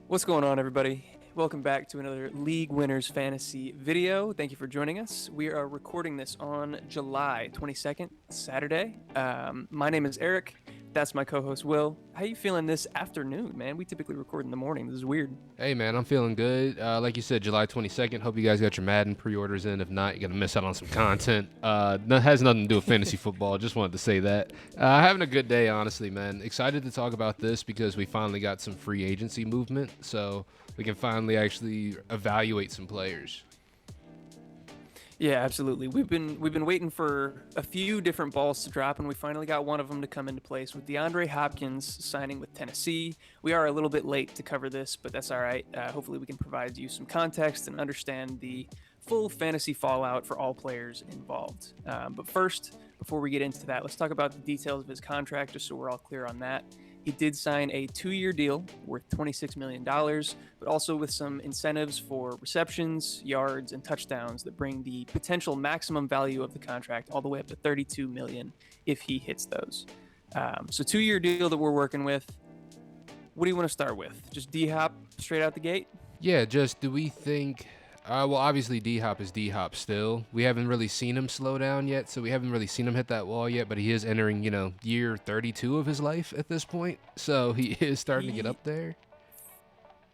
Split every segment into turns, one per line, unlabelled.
What's going on, everybody? Welcome back to another League Winners Fantasy video. Thank you for joining us. We are recording this on July 22nd, Saturday. My name is Eric. That's my co-host, Will. How you feeling this afternoon, man? We typically record in the morning. This is weird.
Hey man, I'm feeling good. Like you said, July 22nd. Hope you guys got your Madden pre-orders in. If not, you're gonna miss out on some content. That has nothing to do with fantasy football. Just wanted to say that. Having a good day, honestly, man. Excited to talk about this because we finally got some free agency movement, so we can finally actually evaluate some players.
Yeah, absolutely. We've been waiting for a few different balls to drop, and we finally got one of them to come into place with Deandre Hopkins signing with Tennessee. We are a little bit late to cover this, but that's all right. Hopefully, we can provide you some context and understand the full fantasy fallout for all players involved. But first, before we get into that, let's talk about the details of his contract, just so we're all clear on that. He did sign a 2-year deal worth $26 million, but also with some incentives for receptions, yards, and touchdowns that bring the potential maximum value of the contract all the way up to $32 million if he hits those. So 2-year deal that we're working with. What do you want to start with? Just D-Hop straight out the gate?
Yeah, just do we think? Well, obviously D Hop is D Hop still. We haven't really seen him slow down yet, so we haven't really seen him hit that wall yet. But he is entering, year 32 of his life at this point, so he is starting to get
He
up there.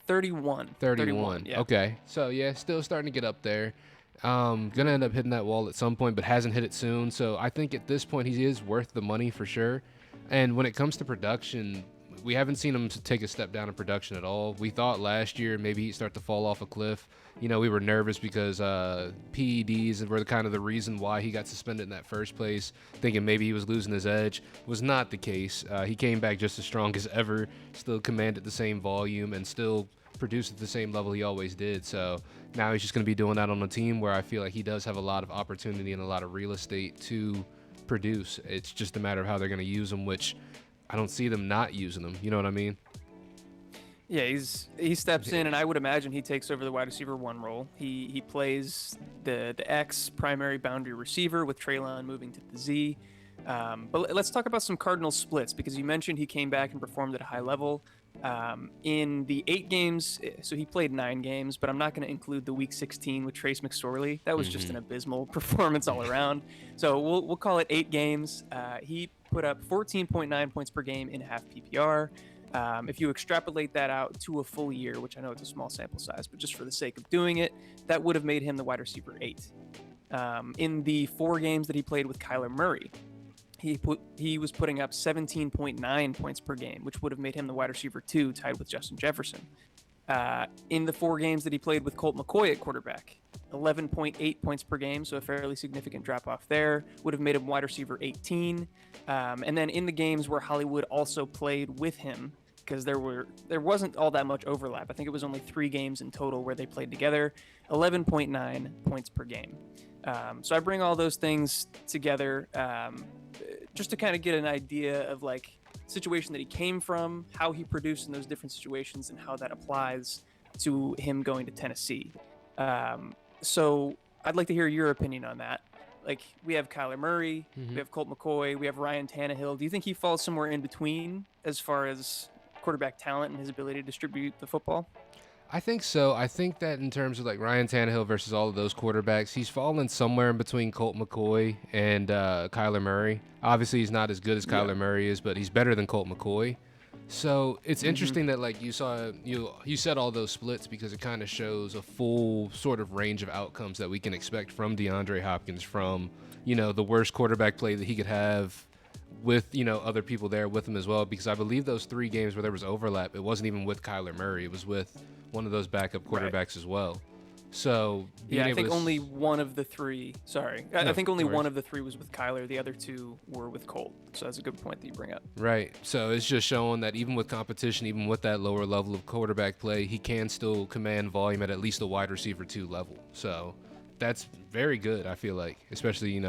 31.
31.
Yeah.
Okay, so yeah, still starting to get up there. Gonna end up hitting that wall at some point, but hasn't hit it soon. So I think at this point he is worth the money for sure. And when it comes to production, we haven't seen him take a step down in production at all. We thought last year maybe he'd start to fall off a cliff. We were nervous because PEDs were kind of the reason why he got suspended in that first place, thinking maybe he was losing his edge. Was not the case. He came back just as strong as ever, still commanded the same volume, and still produced at the same level he always did. So now he's just going to be doing that on a team where I feel like he does have a lot of opportunity and a lot of real estate to produce. It's just a matter of how they're going to use him, which I don't see them not using him. You know what I mean?
Yeah, he steps in, and I would imagine he takes over the wide receiver one role. He plays the X primary boundary receiver with Traylon moving to the Z. But let's talk about some Cardinal splits, because you mentioned he came back and performed at a high level. In the 8 games, so he played 9 games, but I'm not going to include the Week 16 with Trace McSorley. That was just an abysmal performance all around. So we'll call it 8 games. He put up 14.9 points per game in half PPR. If you extrapolate that out to a full year, which I know it's a small sample size, but just for the sake of doing it, that would have made him the wide receiver 8. In the 4 games that he played with Kyler Murray, he was putting up 17.9 points per game, which would have made him the wide receiver 2, tied with Justin Jefferson. In the 4 games that he played with Colt McCoy at quarterback, 11.8 points per game, so a fairly significant drop off there, would have made him wide receiver 18. And then in the games where Hollywood also played with him, because there wasn't all that much overlap. I think it was only 3 games in total where they played together, 11.9 points per game. So I bring all those things together just to kind of get an idea of like situation that he came from, how he produced in those different situations, and how that applies to him going to Tennessee. So I'd like to hear your opinion on that. Like, we have Kyler Murray, we have Colt McCoy, we have Ryan Tannehill. Do you think he falls somewhere in between as far as quarterback talent and his ability to distribute the football?
I think so. I think that in terms of like Ryan Tannehill versus all of those quarterbacks, he's fallen somewhere in between Colt McCoy and Kyler Murray. Obviously, he's not as good as Kyler Murray is, but he's better than Colt McCoy. So it's interesting that like you said all those splits, because it kind of shows a full sort of range of outcomes that we can expect from DeAndre Hopkins, from the worst quarterback play that he could have with other people there with him as well, because I believe those 3 games where there was overlap, it wasn't even with Kyler Murray, it was with one of those backup quarterbacks as well. So
I think only one of the 3. Sorry, I think only
no worries.
one of the 3 was with Kyler. The other 2 were with Colt. So that's a good point that you bring up.
Right. So it's just showing that even with competition, even with that lower level of quarterback play, he can still command volume at least a wide receiver 2 level. So that's very good, I feel like, especially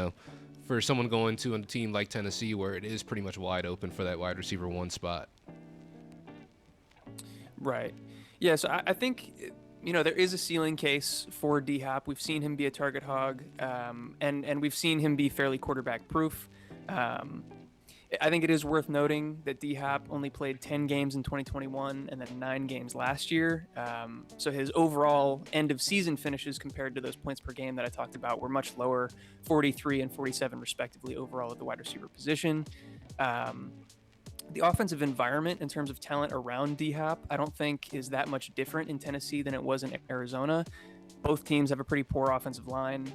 for someone going to a team like Tennessee, where it is pretty much wide open for that wide receiver 1 spot.
Right. Yeah, so I think there is a ceiling case for D-Hop. We've seen him be a target hog, and we've seen him be fairly quarterback proof. I think it is worth noting that D-Hop only played 10 games in 2021 and then 9 games last year. So his overall end of season finishes compared to those points per game that I talked about were much lower, 43 and 47 respectively overall at the wide receiver position. The offensive environment in terms of talent around D-Hop, I don't think is that much different in Tennessee than it was in Arizona. Both teams have a pretty poor offensive line.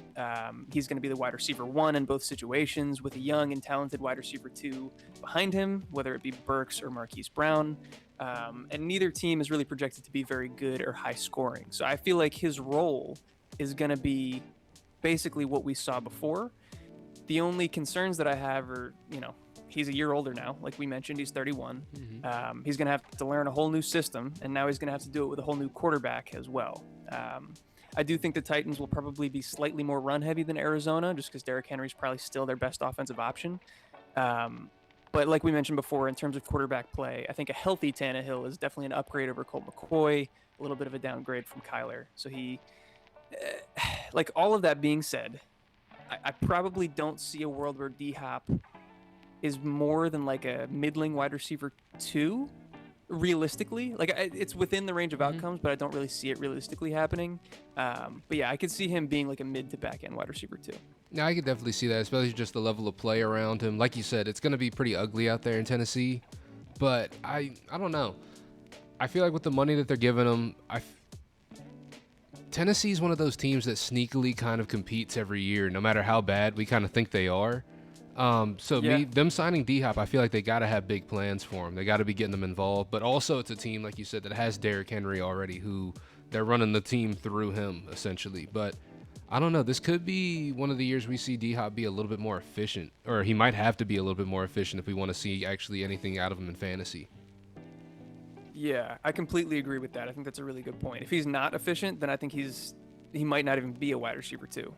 He's going to be the wide receiver 1 in both situations with a young and talented wide receiver 2 behind him, whether it be Burks or Marquise Brown. And neither team is really projected to be very good or high scoring. So I feel like his role is going to be basically what we saw before. The only concerns that I have are, he's a year older now. Like we mentioned, he's 31. He's going to have to learn a whole new system, and now he's going to have to do it with a whole new quarterback as well. I do think the Titans will probably be slightly more run-heavy than Arizona, just because Derrick Henry's probably still their best offensive option. But like we mentioned before, in terms of quarterback play, I think a healthy Tannehill is definitely an upgrade over Colt McCoy, a little bit of a downgrade from Kyler. So like all of that being said, I probably don't see a world where D-Hop is more than like a middling wide receiver 2. Realistically, like it's within the range of outcomes, but I don't really see it realistically happening. But yeah, I could see him being like a mid to back end wide receiver 2.
Yeah, I could definitely see that, especially just the level of play around him. Like you said, it's going to be pretty ugly out there in Tennessee, but I don't know. I feel like with the money that they're giving him, Tennessee's one of those teams that sneakily kind of competes every year, no matter how bad we kind of think they are. Them signing D-Hop, I feel like they got to have big plans for him. They got to be getting them involved. But also it's a team, like you said, that has Derrick Henry already, who they're running the team through him, essentially. But I don't know. This could be one of the years we see D-Hop be a little bit more efficient. Or he might have to be a little bit more efficient if we want to see actually anything out of him in fantasy.
Yeah, I completely agree with that. I think that's a really good point. If he's not efficient, then I think he might not even be a wide receiver 2.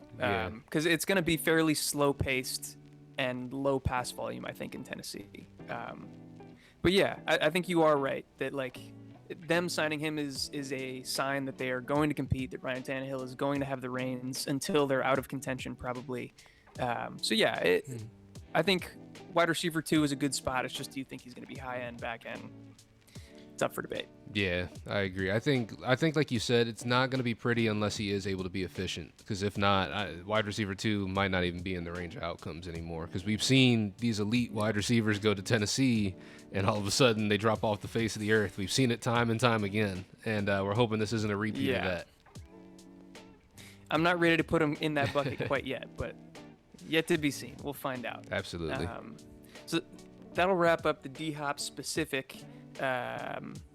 Because it's going to be fairly slow-paced and low pass volume, I think, in Tennessee. But yeah, I think you are right that like them signing him is a sign that they are going to compete, that Ryan Tannehill is going to have the reins until they're out of contention, probably. So yeah, I think wide receiver 2 is a good spot. It's just, do you think he's going to be high end, back end? It's up for debate.
Yeah, I agree. I think like you said, it's not going to be pretty unless he is able to be efficient. Because if not, wide receiver 2 might not even be in the range of outcomes anymore. Because we've seen these elite wide receivers go to Tennessee, and all of a sudden they drop off the face of the earth. We've seen it time and time again, and we're hoping this isn't a repeat of that.
I'm not ready to put him in that bucket quite yet, but yet to be seen. We'll find out.
Absolutely.
So that'll wrap up the D-Hop specific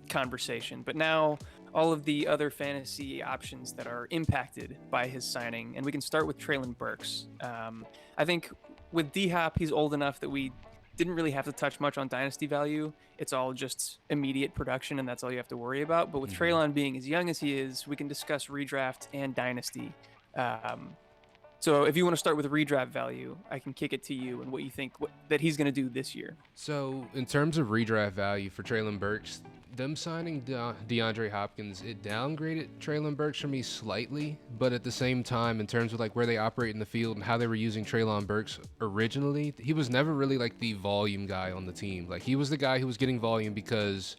conversation. But now all of the other fantasy options that are impacted by his signing, and we can start with Treylon Burks. I think with D-Hop, he's old enough that we didn't really have to touch much on dynasty value. It's all just immediate production, and that's all you have to worry about. But with Treylon being as young as he is, we can discuss redraft and dynasty. So if you want to start with redraft value, I can kick it to you and what you think that he's going to do this year.
So in terms of redraft value for Treylon Burks, them signing Deandre Hopkins, it downgraded Treylon Burks for me slightly, but at the same time, in terms of like where they operate in the field and how they were using Treylon Burks originally, he was never really like the volume guy on the team. Like he was the guy who was getting volume because,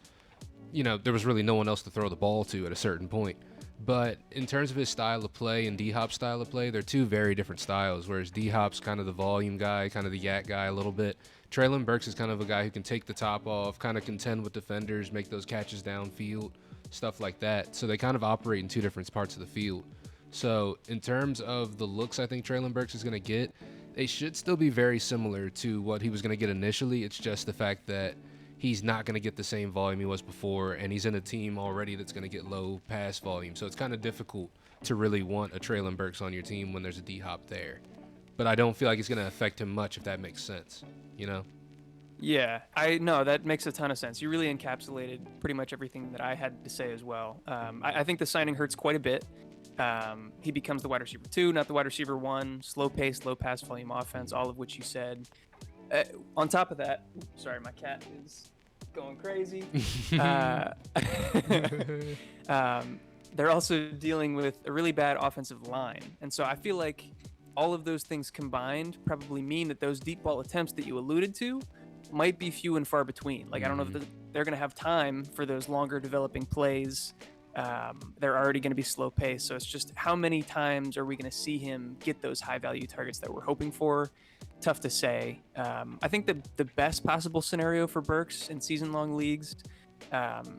there was really no one else to throw the ball to at a certain point. But in terms of his style of play and D-Hop's style of play, they're two very different styles, whereas D-Hop's kind of the volume guy, kind of the yak guy a little bit. Treylon Burks is kind of a guy who can take the top off, kind of contend with defenders, make those catches downfield, stuff like that. So they kind of operate in two different parts of the field. So in terms of the looks I think Treylon Burks is going to get, they should still be very similar to what he was going to get initially. It's just the fact that he's not going to get the same volume he was before, and he's in a team already that's going to get low pass volume. So it's kind of difficult to really want a Treylon Burks on your team when there's a D-Hop there. But I don't feel like it's going to affect him much, if that makes sense,
Yeah, I know that makes a ton of sense. You really encapsulated pretty much everything that I had to say as well. I think the signing hurts quite a bit. He becomes the wide receiver 2, not the wide receiver 1, slow pace, low pass volume offense, all of which you said. On top of that, sorry, my cat is going crazy. They're also dealing with a really bad offensive line. And so I feel like all of those things combined probably mean that those deep ball attempts that you alluded to might be few and far between. Like, I don't know if they're going to have time for those longer developing plays. They're already going to be slow paced. So it's just how many times are we going to see him get those high value targets that we're hoping for? Tough to say. I think the best possible scenario for Burks in season long leagues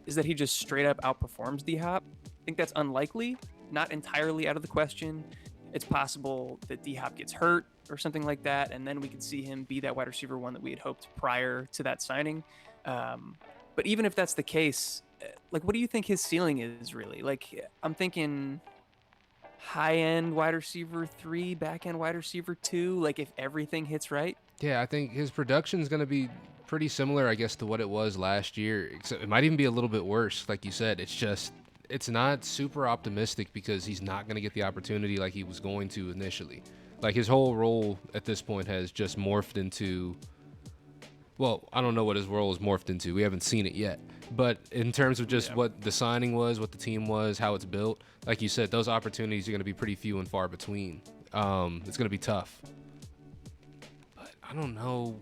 is that he just straight up outperforms D-Hop. I think that's unlikely, not entirely out of the question. It's possible that D-Hop gets hurt or something like that, and then we could see him be that wide receiver one that we had hoped prior to that signing. But even if that's the case, like, what do you think his ceiling is really? Like, I'm thinking high-end wide receiver 3, back-end wide receiver 2, like if everything hits right.
Yeah, I think his production is going to be pretty similar, I guess, to what it was last year. Except it might even be a little bit worse, like you said. It's not super optimistic because he's not going to get the opportunity like he was going to initially. Like, his whole role at this point has just morphed into, well, I don't know what his role is morphed into. We haven't seen it yet. But in terms of just what the signing was, what the team was, how it's built, like you said, those opportunities are going to be pretty few and far between. It's going to be tough. But I don't know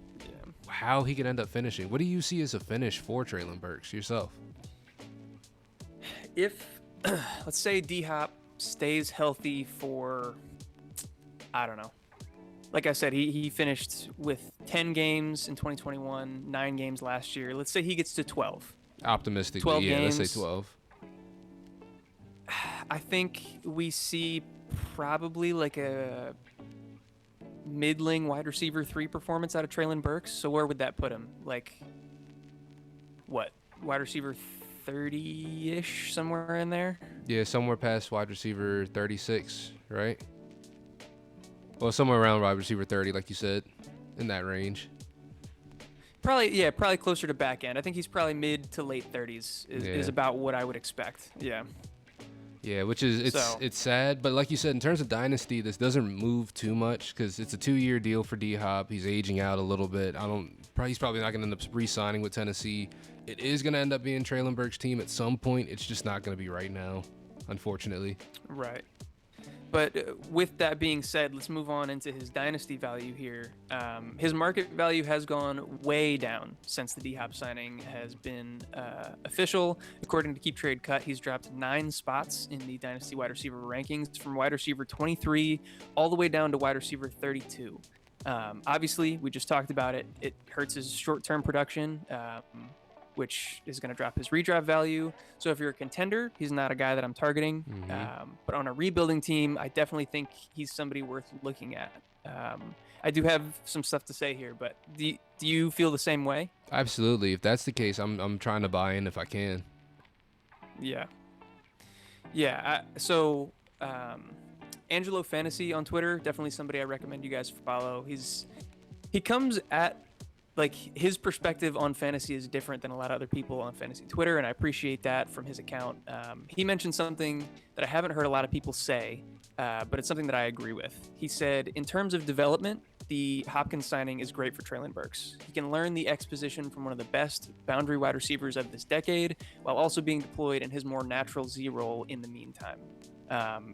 how he could end up finishing. What do you see as a finish for Treylon Burks yourself?
If, let's say D-Hop stays healthy for, I don't know. Like I said, he finished with 10 games in 2021, 9 games last year. Let's say he gets to 12.
Optimistically,
12
yeah,
games.
let's say 12.
I think we see probably like a middling wide receiver 3 performance out of Treylon Burks. So where would that put him? Like, what? Wide receiver 30-ish, somewhere in there?
Yeah, somewhere past wide receiver 36, right? Well, somewhere around wide receiver 30, like you said, in that range.
Probably closer to back end. I think he's probably mid to late 30s is about what I would expect. Yeah. Yeah,
which is it's sad, but like you said, in terms of Dynasty, this doesn't move too much because it's a 2-year deal for D-Hop. He's aging out a little bit. He's probably not going to end up re-signing with Tennessee. It is going to end up being Treylon Burks' team at some point. It's just not going to be right now, unfortunately.
Right. But with that being said, let's move on into his dynasty value here. His market value has gone way down since the D-Hop signing has been official. According to Keep Trade Cut, he's dropped 9 spots in the dynasty wide receiver rankings, from wide receiver 23 all the way down to wide receiver 32. Obviously, we just talked about it. It hurts his short-term production, which is going to drop his redraft value. So if you're a contender, he's not a guy that I'm targeting. But on a rebuilding team, I definitely think he's somebody worth looking at. I do have some stuff to say here, but do you feel the same way?
Absolutely. If that's the case, I'm trying to buy in if I can.
Yeah. Yeah. Angelo Fantasy on Twitter, definitely somebody I recommend you guys follow. He comes at, like, his perspective on fantasy is different than a lot of other people on fantasy Twitter, and I appreciate that from his account. He mentioned something that I haven't heard a lot of people say, but it's something that I agree with. He said, in terms of development, the Hopkins signing is great for Treylon Burks. He can learn the X position from one of the best boundary wide receivers of this decade, while also being deployed in his more natural Z role in the meantime.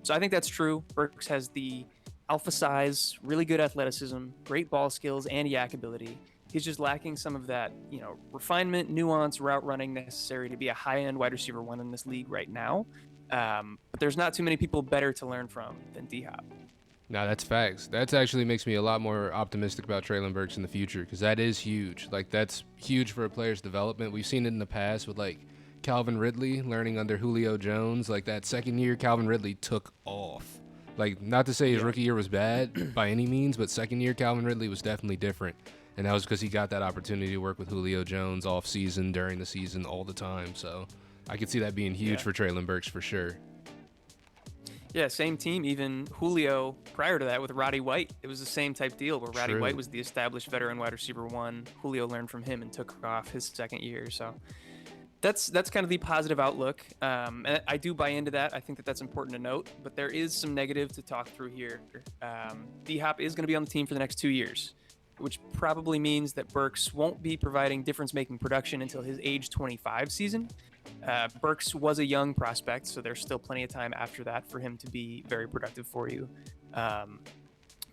So I think that's true. Burks has the alpha size, really good athleticism, great ball skills, and yak ability. He's just lacking some of that, refinement, nuance, route running necessary to be a high-end wide receiver 1 in this league right now. But there's not too many people better to learn from than D-Hop.
No, that's facts. That actually makes me a lot more optimistic about Treylon Burks in the future, because that is huge. Like, that's huge for a player's development. We've seen it in the past with, like, Calvin Ridley learning under Julio Jones. Like, that second year, Calvin Ridley took off. Like, not to say his rookie year was bad by any means, but second year, Calvin Ridley was definitely different. And that was because he got that opportunity to work with Julio Jones off season, during the season, all the time. So I could see that being huge for Treylon Burks for sure.
Yeah, same team. Even Julio prior to that with Roddy White, it was the same type deal where Roddy White was the established veteran wide receiver 1. Julio learned from him and took off his second year. So that's kind of the positive outlook. And I do buy into that. I think that's important to note. But there is some negative to talk through here. D-Hop is going to be on the team for the next 2 years, which probably means that Burks won't be providing difference-making production until his age 25 season. Burks was a young prospect, so there's still plenty of time after that for him to be very productive for you.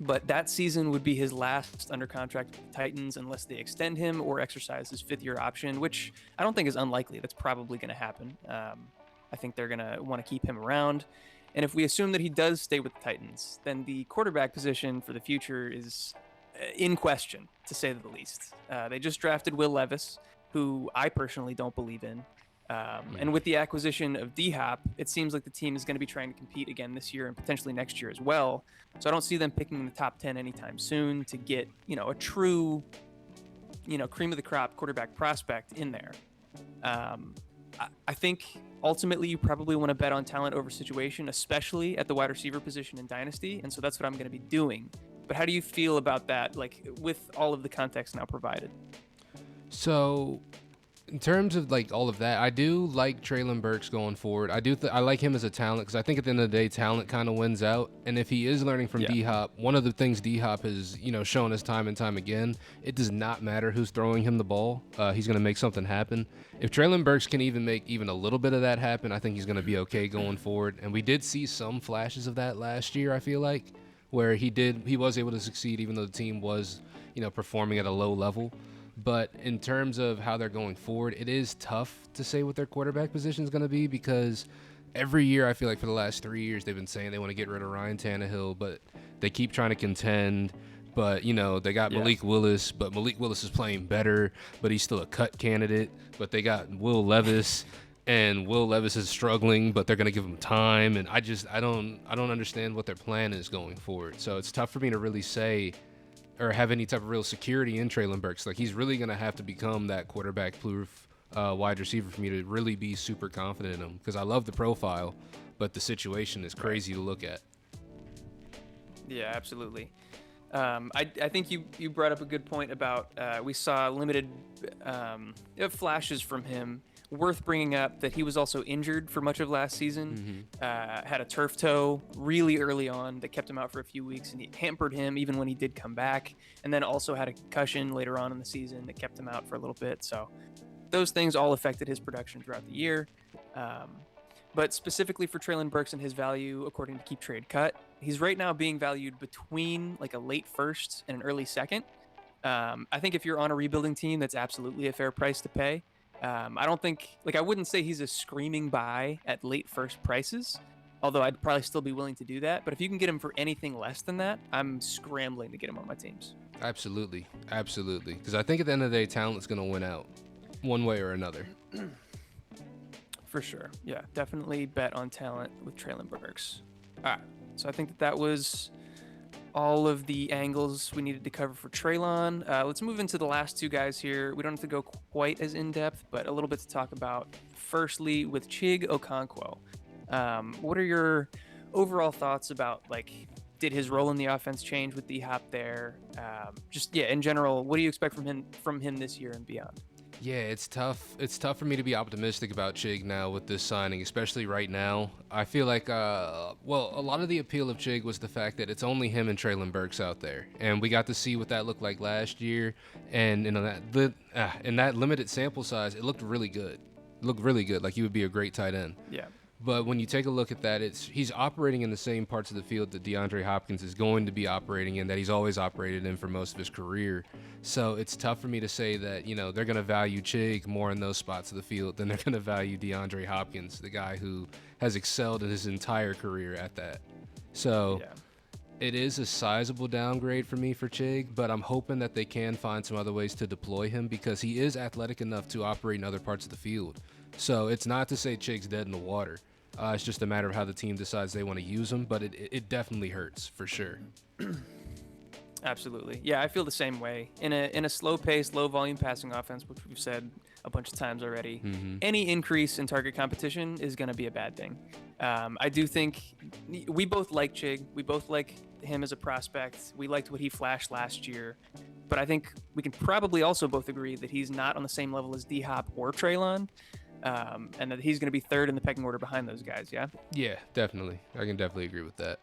but that season would be his last under contract with the Titans unless they extend him or exercise his fifth-year option, which I don't think is unlikely. That's probably going to happen. I think they're going to want to keep him around. And if we assume that he does stay with the Titans, then the quarterback position for the future is in question, to say the least. They just drafted Will Levis, who I personally don't believe in. And with the acquisition of D-Hop, it seems like the team is going to be trying to compete again this year and potentially next year as well. So I don't see them picking in the top 10 anytime soon to get, a true, cream of the crop quarterback prospect in there. I think ultimately you probably want to bet on talent over situation, especially at the wide receiver position in Dynasty. And so that's what I'm going to be doing. But how do you feel about that, like with all of the context now provided?
So in terms of like all of that, I do like Treylon Burks going forward. I like him as a talent because I think at the end of the day, talent kind of wins out. And if he is learning from D-Hop, one of the things D-Hop has shown us time and time again, it does not matter who's throwing him the ball. He's going to make something happen. If Treylon Burks can even make even a little bit of that happen, I think he's going to be okay going forward. And we did see some flashes of that last year, I feel like, where he was able to succeed even though the team was performing at a low level. But in terms of how they're going forward, it is tough to say what their quarterback position is going to be because every year I feel like for the last 3 years they've been saying they want to get rid of Ryan Tannehill, but they keep trying to contend. But, they got Malik Willis, but Malik Willis is playing better, but he's still a cut candidate. But they got Will Levis, and Will Levis is struggling, but they're going to give him time. And I don't understand what their plan is going forward. So it's tough for me to really say or have any type of real security in Treylon Burks. Like, he's really going to have to become that quarterback-proof wide receiver for me to really be super confident in him because I love the profile, but the situation is crazy to look at.
Yeah, absolutely. I think you brought up a good point about we saw limited flashes from him. Worth bringing up that he was also injured for much of last season. Had a turf toe really early on that kept him out for a few weeks, and it hampered him even when he did come back. And then also had a concussion later on in the season that kept him out for a little bit. So those things all affected his production throughout the year. But specifically for Treylon Burks and his value, according to Keep Trade Cut, he's right now being valued between like a late first and an early second. I think if you're on a rebuilding team, that's absolutely a fair price to pay. I don't think, I wouldn't say he's a screaming buy at late first prices, although I'd probably still be willing to do that. But if you can get him for anything less than that, I'm scrambling to get him on my teams.
Absolutely. Because I think at the end of the day, talent's going to win out one way or another.
For sure. Yeah, definitely bet on talent with Treylon Burks. All right. So I think that was all of the angles we needed to cover for Treylon. Let's move into the last two guys here. We don't have to go quite as in-depth, but a little bit to talk about. Firstly, with Chig Okonkwo. What are your overall thoughts about, did his role in the offense change with D-Hop there? In general, what do you expect from him this year and beyond?
Yeah, it's tough. It's tough for me to be optimistic about Chig now with this signing, especially right now. I feel like, a lot of the appeal of Chig was the fact that it's only him and Treylon Burks out there, and we got to see what that looked like last year. And in that limited sample size, it looked really good. Like he would be a great tight end.
Yeah.
But when you take a look at that, he's operating in the same parts of the field that Deandre Hopkins is going to be operating in, that he's always operated in for most of his career. So it's tough for me to say that, they're going to value Chig more in those spots of the field than they're going to value Deandre Hopkins, the guy who has excelled in his entire career at that. So It is a sizable downgrade for me for Chig, but I'm hoping that they can find some other ways to deploy him because he is athletic enough to operate in other parts of the field. So it's not to say Chig's dead in the water. It's just a matter of how the team decides they want to use him, but it definitely hurts for sure.
Absolutely. Yeah, I feel the same way. In a slow-paced, low-volume passing offense, which we've said a bunch of times already, any increase in target competition is going to be a bad thing. I do think we both like Chig. We both like him as a prospect. We liked what he flashed last year. But I think we can probably also both agree that he's not on the same level as D-Hop or Treylon. And that he's going to be third in the pecking order behind those guys, yeah?
Yeah, definitely. I can definitely agree with that.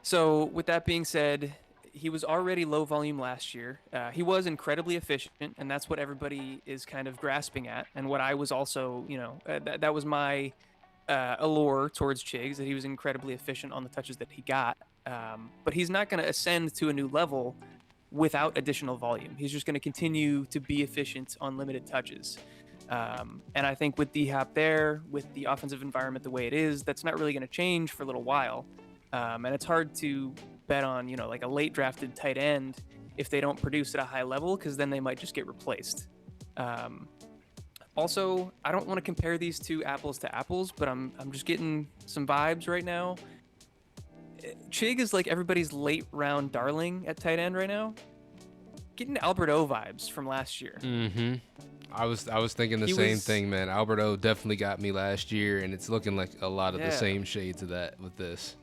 So with that being said, he was already low volume last year. He was incredibly efficient, and that's what everybody is kind of grasping at. And what I was also, that was my allure towards Chiggs, that he was incredibly efficient on the touches that he got. but he's not going to ascend to a new level without additional volume. He's just going to continue to be efficient on limited touches. And I think with D-Hop there, with the offensive environment the way it is, that's not really going to change for a little while. And it's hard to bet on, like a late drafted tight end if they don't produce at a high level, because then they might just get replaced. Also, I don't want to compare these two apples to apples, but I'm just getting some vibes right now. Chig is like everybody's late round darling at tight end right now. Getting Albert O vibes from last year.
Mm-hmm. I was thinking the same thing, man. Albert O definitely got me last year, and it's looking like a lot of the same shades of that with this.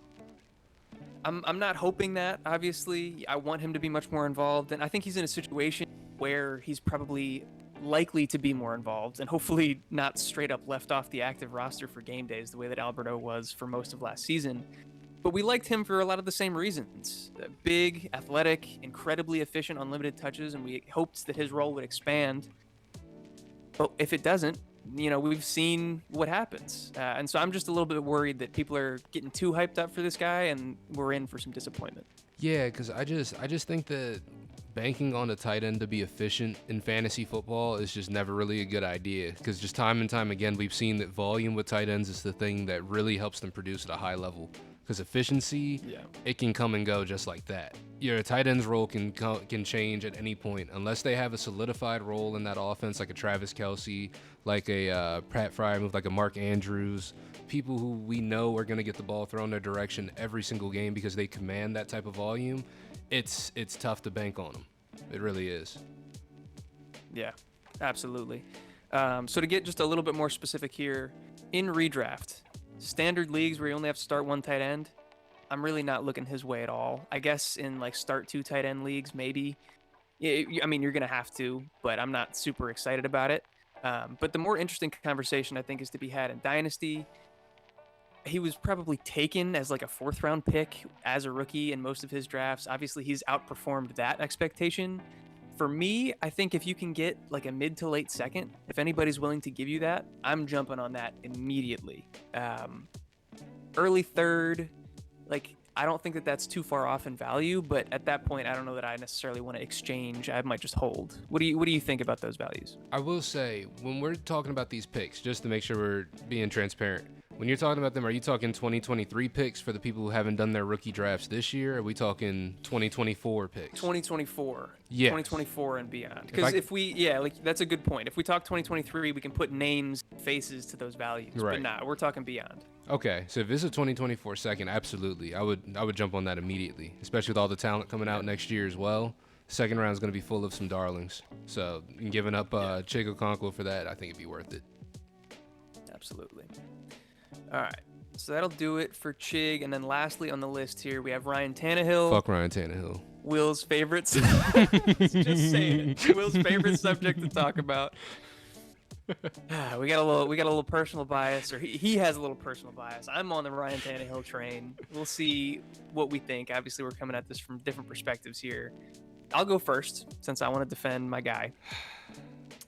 I'm not hoping that, obviously. I want him to be much more involved, and I think he's in a situation where he's probably likely to be more involved and hopefully not straight up left off the active roster for game days the way that Albert O was for most of last season. But we liked him for a lot of the same reasons. Big, athletic, incredibly efficient on limited touches, and we hoped that his role would expand. But if it doesn't, we've seen what happens. And so I'm just a little bit worried that people are getting too hyped up for this guy, and we're in for some disappointment.
Yeah, because I just think that banking on a tight end to be efficient in fantasy football is just never really a good idea. Because just time and time again, we've seen that volume with tight ends is the thing that really helps them produce at a high level. Because efficiency, it can come and go just like that. Your tight end's role can change at any point unless they have a solidified role in that offense, like a Travis Kelce, like a Pat Freiermuth, like a Mark Andrews, people who we know are going to get the ball thrown their direction every single game because they command that type of volume. It's tough to bank on them. It really is.
Yeah, absolutely. So to get just a little bit more specific here, in redraft, standard leagues where you only have to start one tight end, I'm really not looking his way at all. I guess in like start two tight end leagues, maybe. I mean, you're going to have to, but I'm not super excited about it. But the more interesting conversation I think is to be had in Dynasty. He was probably taken as like a 4th round pick as a rookie in most of his drafts. Obviously, he's outperformed that expectation. For me, I think if you can get like a mid to late second, if anybody's willing to give you that, I'm jumping on that immediately. Early third, like I don't think that that's too far off in value, but at that point, I don't know that I necessarily want to exchange. I might just hold. What do you think about those values?
I will say, when we're talking about these picks, just to make sure we're being transparent, when you're talking about them, are you talking 2023 picks for the people who haven't done their rookie drafts this year? Or are we talking 2024 picks?
2024.
Yeah.
2024 and beyond. Because that's a good point. If we talk 2023, we can put names, faces to those values.
Right.
But we're talking beyond.
Okay, so if it's a 2024 second, absolutely. I would jump on that immediately, especially with all the talent coming out next year as well. Second round is going to be full of some darlings. So giving up Chig Okonkwo for that, I think it'd be worth it.
Absolutely. All right, so that'll do it for Chig. And then lastly on the list here, we have Ryan Tannehill.
Fuck Ryan Tannehill.
Will's favorite. Just saying it. Will's favorite subject to talk about. We got a little personal bias, or he has a little personal bias. I'm on the Ryan Tannehill train. We'll see what we think. Obviously, we're coming at this from different perspectives here. I'll go first since I want to defend my guy.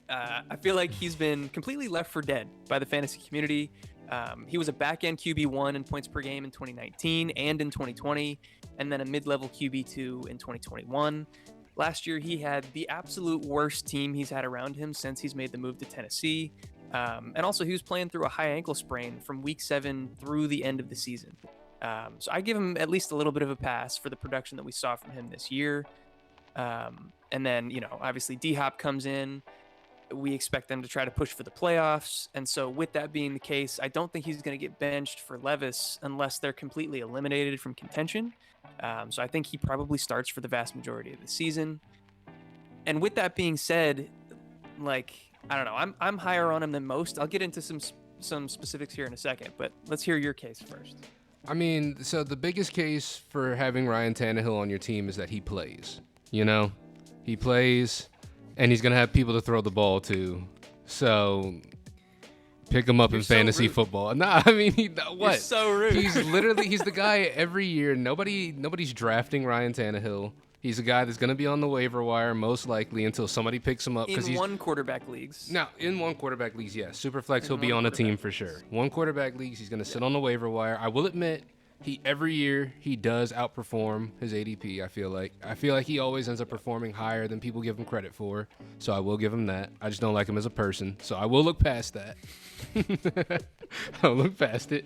I feel like he's been completely left for dead by the fantasy community. He was a back-end QB1 in points per game in 2019 and in 2020, and then a mid-level QB2 in 2021. Last year, he had the absolute worst team he's had around him since he's made the move to Tennessee. And also, he was playing through a high ankle sprain from week 7 through the end of the season. So I give him at least a little bit of a pass for the production that we saw from him this year. And then, obviously D-Hop comes in. We expect them to try to push for the playoffs. And so with that being the case, I don't think he's going to get benched for Levis unless they're completely eliminated from contention. So I think he probably starts for the vast majority of the season. And with that being said, like, I don't know, I'm higher on him than most. I'll get into some specifics here in a second, but let's hear your case first.
I mean, so the biggest case for having Ryan Tannehill on your team is that he plays. He plays, and he's going to have people to throw the ball to. So pick him up in fantasy football. Nah, I mean, what?
You're so rude.
He's the guy every year. Nobody's drafting Ryan Tannehill. He's a guy that's going to be on the waiver wire most likely until somebody picks him up.
In one quarterback leagues.
No, in one quarterback leagues, yes. Superflex, he'll be on a team for sure. One quarterback leagues, he's going to sit on the waiver wire. I will admit, every year he does outperform his ADP. I feel like he always ends up performing higher than people give him credit for. So I will give him that. I just don't like him as a person. So I will look past that. I'll look past it.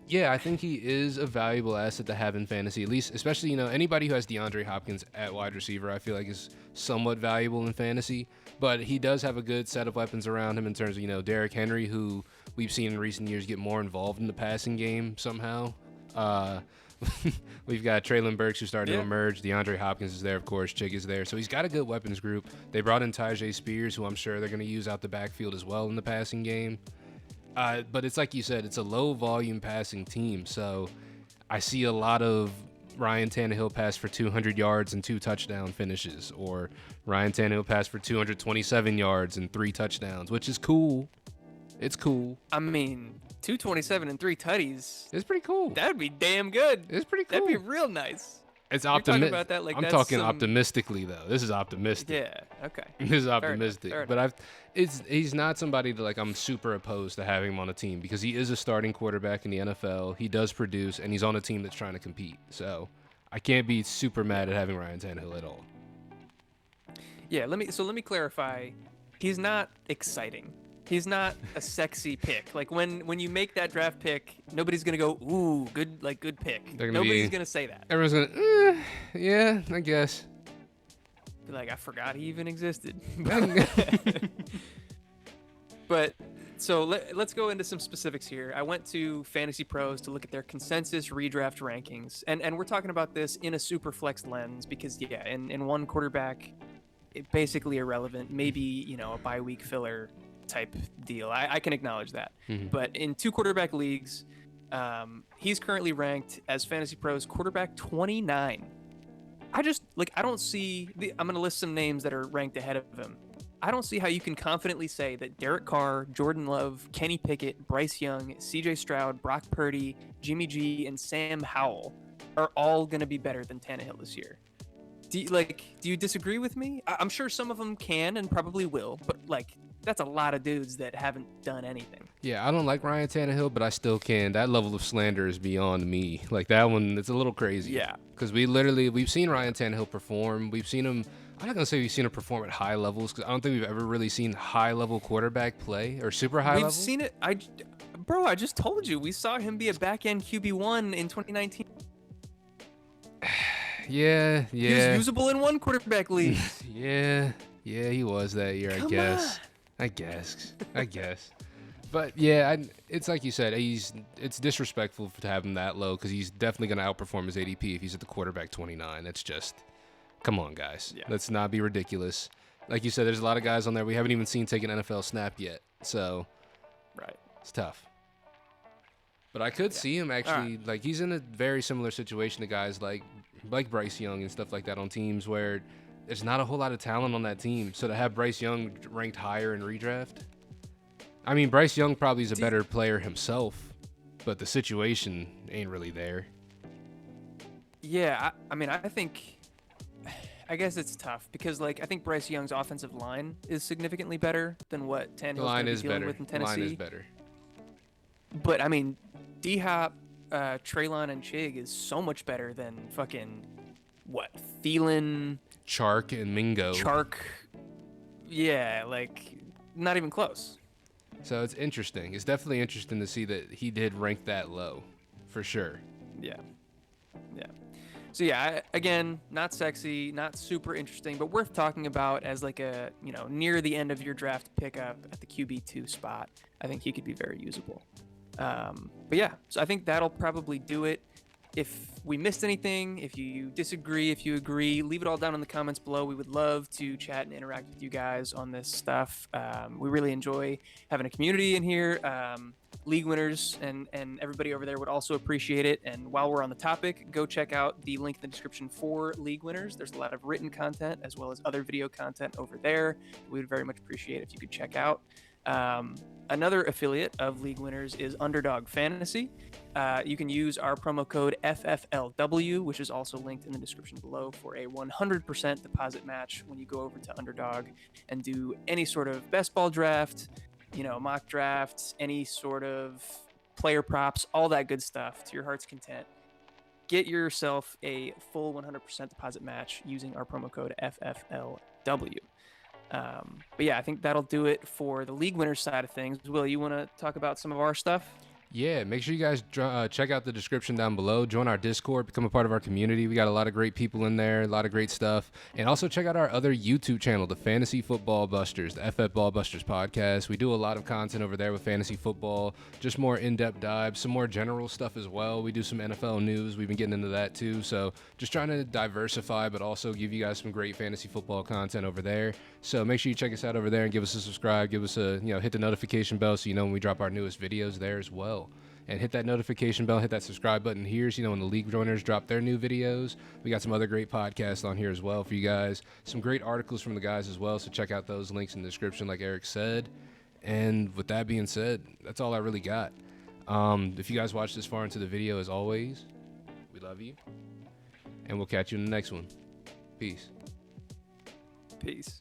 Yeah, I think he is a valuable asset to have in fantasy, at least, especially, anybody who has Deandre Hopkins at wide receiver, I feel like is somewhat valuable in fantasy. But he does have a good set of weapons around him in terms of, Derrick Henry, who we've seen in recent years get more involved in the passing game somehow. We've got Traylon Burks who's starting to emerge. DeAndre Hopkins is there, of course. Chig is there. So he's got a good weapons group. They brought in Tyjae Spears, who I'm sure they're going to use out the backfield as well in the passing game. But it's like you said, it's a low-volume passing team. So I see a lot of Ryan Tannehill pass for 200 yards and 2 touchdown finishes, or Ryan Tannehill pass for 227 yards and 3 touchdowns, which is cool. It's cool.
I mean, 227 and 3 tutties.
It's pretty cool.
That'd be damn good.
It's pretty cool.
That'd be real nice.
It's optimistic.
About that like
I'm talking optimistically though. This is optimistic.
Yeah. Okay.
This is optimistic.
Fair
but he's not somebody that like I'm super opposed to having him on a team because he is a starting quarterback in the NFL. He does produce, and he's on a team that's trying to compete. So I can't be super mad at having Ryan Tannehill at all.
Yeah. Let me clarify. He's not exciting. He's not a sexy pick. Like when you make that draft pick, nobody's gonna go, "Ooh, good pick." Nobody's gonna say that.
Everyone's gonna, yeah, I guess.
Be like, I forgot he even existed. But so let's go into some specifics here. I went to Fantasy Pros to look at their consensus redraft rankings, and we're talking about this in a super flex lens because in one quarterback, it basically irrelevant. Maybe a bye week filler type deal. I can acknowledge that.
Mm-hmm.
But in 2 quarterback leagues, he's currently ranked as Fantasy Pros quarterback 29. I don't see I'm going to list some names that are ranked ahead of him. I don't see how you can confidently say that Derek Carr, Jordan Love, Kenny Pickett, Bryce Young, CJ Stroud, Brock Purdy, Jimmy G, and Sam Howell are all going to be better than Tannehill this year. Do you disagree with me? I'm sure some of them can and probably will, but that's a lot of dudes that haven't done anything.
Yeah, I don't like Ryan Tannehill, but I still can. That level of slander is beyond me. Like that one, it's a little crazy.
Yeah.
Because we've seen Ryan Tannehill perform. We've seen him. I'm not gonna say we've seen him perform at high levels because I don't think we've ever really seen high level quarterback play or super high level.
We've seen it. I just told you we saw him be a back end QB1 in 2019.
Yeah.
He was usable in 1 quarterback league.
Yeah, he was that year.
Come
I guess. But yeah, it's like you said, it's disrespectful to have him that low because he's definitely going to outperform his ADP if he's at the quarterback 29. That's just, come on, guys. Yeah. Let's not be ridiculous. Like you said, there's a lot of guys on there we haven't even seen take an NFL snap yet. So,
right,
it's tough. But I could see him actually, like he's in a very similar situation to guys like Bryce Young and stuff like that on teams where there's not a whole lot of talent on that team. So to have Bryce Young ranked higher in redraft, I mean, Bryce Young probably is a better player himself, but the situation ain't really there.
Yeah, I guess it's tough because I think Bryce Young's offensive line is significantly better than what Tannehill's dealing with in Tennessee.
The line is better.
But I mean, D-Hop, Traylon, and Chig is so much better than fucking Thielen,
Chark, and Mingo.
Yeah, not even close.
So it's interesting. It's definitely interesting to see that he did rank that low, for sure.
Yeah. So yeah, again, not sexy, not super interesting, but worth talking about as a near the end of your draft pickup at the QB2 spot. I think he could be very usable. But yeah, so I think that'll probably do it. If we missed anything, if you disagree, if you agree, leave it all down in the comments below. We would love to chat and interact with you guys on this stuff. We really enjoy having a community in here. League winners and everybody over there would also appreciate it. And while we're on the topic, go check out the link in the description for League Winners. There's a lot of written content as well as other video content over there. We would very much appreciate if you could check out. Another affiliate of League Winners is Underdog Fantasy. You can use our promo code FFLW, which is also linked in the description below, for a 100% deposit match when you go over to Underdog and do any sort of best ball draft, mock drafts, any sort of player props, all that good stuff to your heart's content. Get yourself a full 100% deposit match using our promo code FFLW. But yeah, I think that'll do it for the league winners side of things. Will, you want to talk about some of our stuff?
Yeah, make sure you guys check out the description down below. Join our Discord, become a part of our community. We got a lot of great people in there, a lot of great stuff. And also check out our other YouTube channel, the Fantasy Football Busters, the FF Ball Busters podcast. We do a lot of content over there with fantasy football, just more in-depth dives, some more general stuff as well. We do some NFL news. We've been getting into that too. So just trying to diversify, but also give you guys some great fantasy football content over there. So make sure you check us out over there and give us a subscribe, give us a, hit the notification bell so you know when we drop our newest videos there as well. And hit that notification bell, hit that subscribe button here so when the league joiners drop their new videos. We got some other great podcasts on here as well for you guys. Some great articles from the guys as well, so check out those links in the description like Eric said. And with that being said, that's all I really got. If you guys watched this far into the video, as always, we love you. And we'll catch you in the next one. Peace.
Peace.